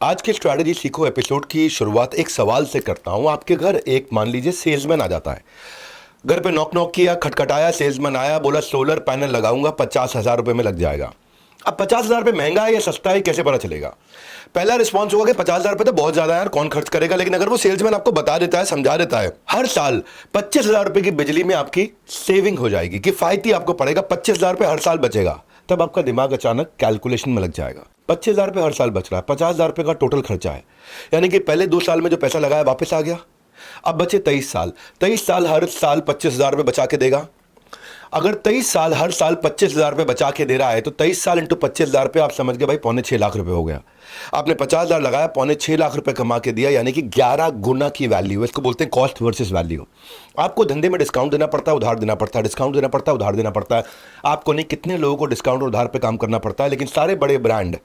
आज की स्ट्रैटेजी सीखो एपिसोड की शुरुआत एक सवाल से करता हूं। आपके घर एक मान लीजिए सेल्समैन आ जाता है। घर पे नॉक नॉक किया, खटखटाया, सेल्समैन आया, बोला सोलर पैनल लगाऊंगा, 50,000 रुपए में लग जाएगा। अब 50,000 रुपए महंगा है या सस्ता है, कैसे पता चलेगा? पहला रिस्पॉन्स होगा कि 50,000 रुपए तो बहुत ज्यादा है यार, कौन खर्च करेगा। लेकिन अगर वो सेल्समैन आपको बता देता है, समझा देता है, हर साल 25,000 रुपए की बिजली में आपकी सेविंग हो जाएगी, किफायती आपको पड़ेगा, 25,000 रुपए हर साल बचेगा, तब आपका दिमाग अचानक कैलकुलेशन में लग जाएगा। 25,000 रुपए हर साल बच रहा है, 50,000 रुपए का टोटल खर्चा है, यानी कि पहले 2 साल में जो पैसा लगाया वापस आ गया। अब बचे 23 साल। 23 साल हर साल 25,000 रुपए बचा के देगा। अगर 23 साल हर साल 25,000 रुपए बचा के दे रहा है तो 23 साल इंटू 25,000 रुपए, आप समझ गए भाई, 6.25 लाख रुपए हो गया। आपने 50,000 लगाया, 6.25 लाख रुपए कमा के दिया, यानी कि 11 गुना की वैल्यू। इसको बोलते हैं कॉस्ट वर्सेस वैल्यू। आपको धंधे में डिस्काउंट देना पड़ता है, उधार देना पड़ता है, डिस्काउंट देना पड़ता है, उधार देना पड़ता है। आपको नहीं, कितने लोगों को डिस्काउंट और उधार पे काम करना पड़ता है। लेकिन सारे बड़े ब्रांड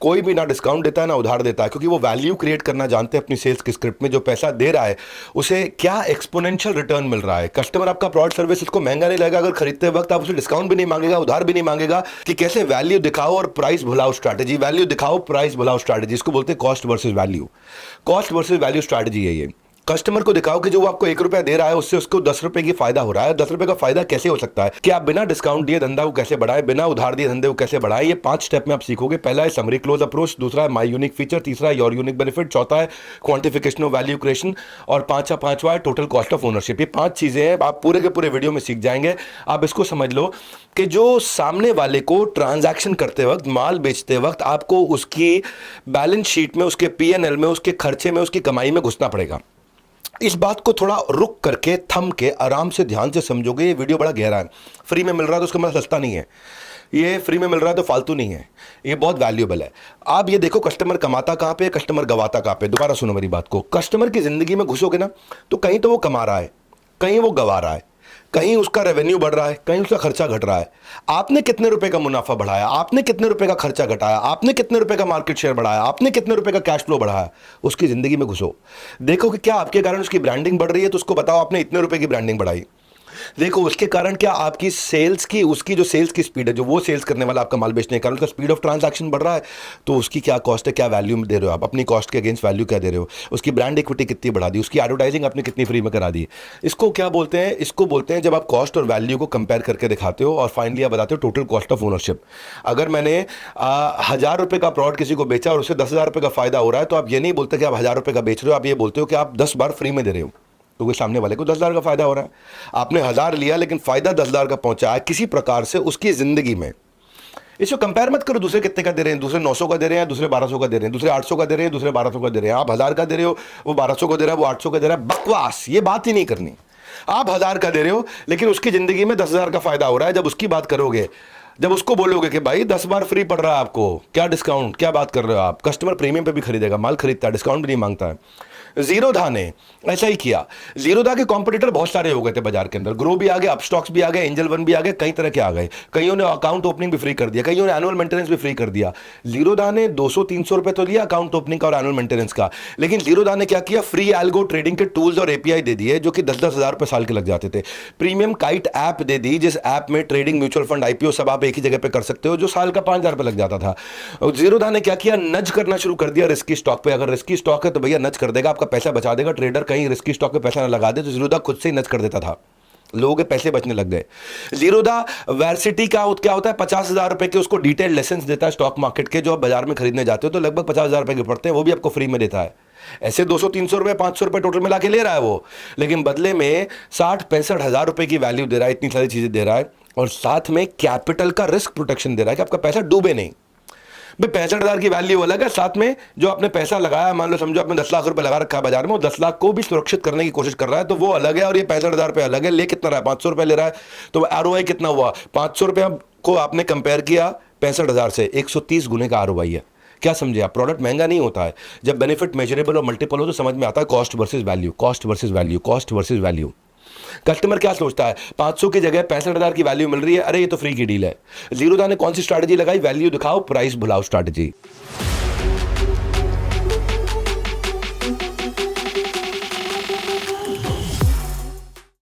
कोई भी ना डिस्काउंट देता है ना उधार देता है, क्योंकि वो वैल्यू क्रिएट करना जानते हैं अपनी सेल्स की स्क्रिप्ट में। जो पैसा दे रहा है उसे क्या एक्सपोनेंशियल रिटर्न मिल रहा है। कस्टमर आपका प्रोडक्ट सर्विस उसको महंगा नहीं लगेगा अगर खरीदते वक्त आप उसे डिस्काउंट भी नहीं मांगेगा, उधार भी नहीं मांगेगा। कि कैसे वैल्यू दिखाओ और प्राइस भुलाओ स्ट्रैटेजी, वैल्यू दिखाओ प्राइस भुलाओ स्ट्रैटेजी, इसको बोलते हैं cost versus value. Cost versus value strategy है ये। कस्टमर को दिखाओ कि जो वो आपको 1 रुपया दे रहा है उससे उसको 10 रुपए की फायदा हो रहा है। 10 रुपए का फायदा कैसे हो सकता है कि आप बिना डिस्काउंट दिए धंधा को कैसे बढ़ाएं, बिना उधार दिए धंधे को कैसे बढ़ाएं। ये 5 स्टेप में आप सीखोगे। पहला है समरी क्लोज अप्रोच, दूसरा है माई यूनिक फीचर, तीसरा है योर यूनिक बेनिफिट, चौथा है क्वांटिफिकेशन ऑफ वैल्यू क्रिएशन और पांचवा है टोटल कॉस्ट ऑफ ओनरशिप। ये 5 चीजें हैं, आप पूरे के पूरे वीडियो में सीख जाएंगे। आप इसको समझ लो कि जो सामने वाले को ट्रांजैक्शन करते वक्त, माल बेचते वक्त आपको उसकी बैलेंस शीट में, उसके P&L में, उसके खर्चे में, उसकी कमाई में घुसना पड़ेगा। इस बात को थोड़ा रुक करके, थम के, आराम से, ध्यान से समझोगे। ये वीडियो बड़ा गहरा है। फ्री में मिल रहा है तो उसका मतलब सस्ता नहीं है। ये फ्री में मिल रहा है तो फालतू नहीं है, ये बहुत वैल्यूएबल है। आप ये देखो, कस्टमर कमाता कहां पे है, कस्टमर गवाता कहां पे। दोबारा सुनो मेरी बात को। कस्टमर की जिंदगी में घुसोगे ना तो कहीं तो वो कमा रहा है, कहीं वो गवा रहा है, कहीं उसका रेवेन्यू बढ़ रहा है, कहीं उसका खर्चा घट रहा है। आपने कितने रुपए का मुनाफा बढ़ाया, आपने कितने रुपए का खर्चा घटाया, आपने कितने रुपए का मार्केट शेयर बढ़ाया, आपने कितने रुपए का कैश फ्लो बढ़ाया। उसकी जिंदगी में घुसो, देखो कि क्या आपके कारण उसकी ब्रांडिंग बढ़ रही है, तो उसको बताओ आपने इतने रुपए की ब्रांडिंग बढ़ाई। देखो उसके कारण क्या आपकी सेल्स की, उसकी जो सेल्स की स्पीड है, जो वो सेल्स करने वाला आपका माल बेचने के कारण उसका स्पीड ऑफ ट्रांजैक्शन बढ़ रहा है, तो उसकी क्या कॉस्ट है, क्या वैल्यू दे रहे हो आप, अपनी कॉस्ट के अगेंस्ट वैल्यू क्या दे रहे हो, उसकी ब्रांड इक्विटी कितनी बढ़ा दी, उसकी एडवर्टाइजिंग आपने कितनी फ्री में करा दी। इसको क्या बोलते हैं? इसको बोलते हैं जब आप कॉस्ट और वैल्यू को कंपेयर करके दिखाते हो और फाइनली आप बताते हो टोटल कॉस्ट ऑफ ओनरशिप। अगर मैंने 1,000 रुपये का प्रोडक्ट किसी को बेचा और उससे 10,000 रुपये का फायदा हो रहा है, तो आप ये नहीं बोलते कि आप 1,000 रुपये का बेच रहे हो, आप ये बोलते हो कि आप 10 बार फ्री में दे रहे हो, तो सामने वाले को 10,000 का फायदा हो रहा है। आपने 1,000 लिया लेकिन फायदा 10,000 का पहुंचा है किसी प्रकार से उसकी जिंदगी में। इसको कंपेयर मत करो दूसरे कितने का दे रहे हैं, दूसरे 900 का दे रहे हैं, दूसरे 1,200 का दे रहे हैं, दूसरे 800 का दे रहे हैं, दूसरे 1,200 का दे रहे हैं। आप 1,000 का दे रहे हो, वो 1,200 का दे रहा है, वो 800 का दे रहा है। बकवास, ये बात ही नहीं करनी। आप 1,000 का दे रहे हो लेकिन उसकी जिंदगी में 10,000 का फायदा हो रहा है। जब उसकी बात करोगे, जब उसको बोलोगे कि भाई 10 बार फ्री पड़ रहा है आपको, क्या डिस्काउंट, क्या बात कर रहे हो आप। कस्टमर प्रीमियम पे भी खरीदेगा, माल खरीदता है, डिस्काउंट भी नहीं मांगता है। जीरोधा ने ऐसा ही किया। जीरोधा के कॉम्पिटिटर बहुत सारे हो गए थे बाजार के अंदर। ग्रो भी आ गए, अपस्टॉक्स भी आ गए, एंजल वन भी आ गए, कई तरह के आ गए। कईयों ने अकाउंट ओपनिंग भी फ्री कर दिया, कईयों ने एनुअल मेंटेनेंस भी फ्री कर दिया। जीरोधा ने 200-300 रुपए तो लिया अकाउंट ओपनिंग का और एनुअल मेंटेनेंस का, लेकिन जीरोधा ने क्या किया, फ्री एल्गो ट्रेडिंग के टूल्स और एपीआई दे दिए जो कि 10-10 हजार रुपए साल के लग जाते थे। प्रीमियम काइट ऐप दे दी, जिस ऐप में ट्रेडिंग, म्यूचुअल फंड, आईपीओ सब आप एक ही जगह पे कर सकते हो, जो साल का 5,000 रुपए लग जाता था। जीरोधा ने क्या किया, नज करना शुरू कर दिया रिस्की स्टॉक पे। अगर रिस्की स्टॉक है तो भैया नज कर देगा, आपका पैसा बचा देगा। ट्रेडर कहीं रिस्की स्टॉक पे पैसा ना लगा दे, तो जीरोधा खुद से ही नच कर देता था, लोगों के पैसे बचने लग गए। जीरोधा वर्सिटी का क्या होता है, 50,000 रुपए के उसको डिटेल लेसन देता है स्टॉक मार्केट के, जो आप बाजार में खरीदने जाते हो तो लगभग 50,000 रुपए के पड़ते हैं, वो भी आपको फ्री में देता है। ऐसे 200-300 रुपए, 500 रुपए टोटल मिला के ले रहा है वो, लेकिन बदले में 60-65 हजार रुपए की वैल्यू दे रहा है, इतनी सारी चीजें दे रहा है, और साथ में कैपिटल का रिस्क प्रोटेक्शन दे रहा है कि आपका पैसा डूबे नहीं। भाई 65,000 की वैल्यू अलग है, साथ में जो आपने पैसा लगाया, मान लो समझो आपने 10 लाख रुपए लगा रखा है बाजार में, वो 10 लाख को भी सुरक्षित करने की कोशिश कर रहा है, तो वो अलग है। और ये 65,000 रुपए अलग है। ले कितना रहा है, 500 रुपए ले रहा है, तो आरओआई कितना हुआ, 500 रुपए को आपने कंपेयर किया 65,000 से, 130 गुने का आरओआई है। क्या समझे आप? प्रोडक्ट महंगा नहीं होता है। जब बेनिफिट मेजरेबल और मल्टीपल हो तो समझ में आता है cost versus value, cost versus value, cost versus value. Customer क्या सोचता है, 500 की जगह 65,000 की वैल्यू मिल रही है, अरे ये तो फ्री की डील है। जीरोधा ने कौन सी स्ट्रैटेजी लगाई, वैल्यू दिखाओ प्राइस भुलाओ स्ट्रैटेजी।